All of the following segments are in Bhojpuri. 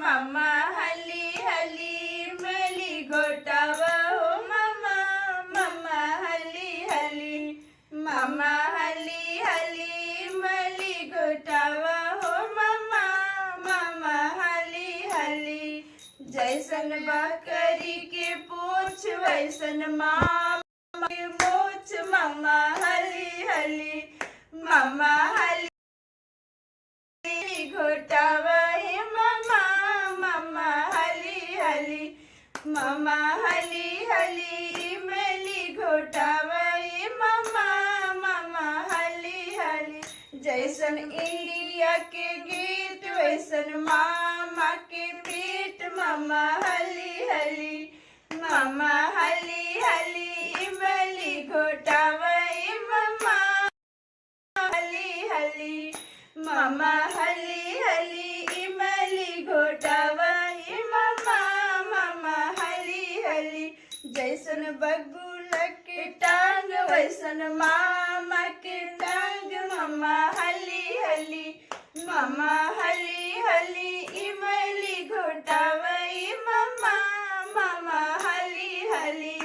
मामा हली हली मली घोटावा हो मामा मामा हली हली मामा हली हली मली घोटावा हो मामा मामा हली हली जैसन बकरी के पूछ वैसन मामा के मोछ मामा हली हली मामा हली घोटावा हे मामा मामा हली हली मामा हली हली मली घोटावा हे मामा मामा हली हली जैसन इंडिया के गीत वैसन मामा के पीठ मामा हली हली मामा हली हली मली घोटावा हे मामा हली हली मामा हली हली इमली घोटावा हे मामा मामा हली हली जैसन बबूल के टांग वैसन मामा के टांग मामा हली हली मामा हली हली इमली घोटावा हे मामा मामा हली हली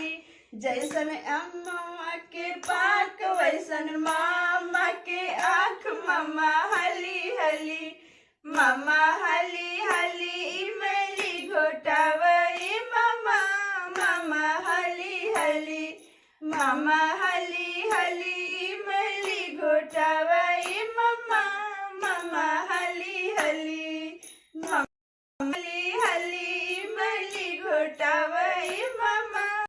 जैसन अम्मा के पाक वैसन मामा के आँख मामा हली हली मामा हली हली इमली घोटावा हे मामा मामा हली हली मामा हली हली इमली घोटावा हे मामा मामा हली हली मामा हली हली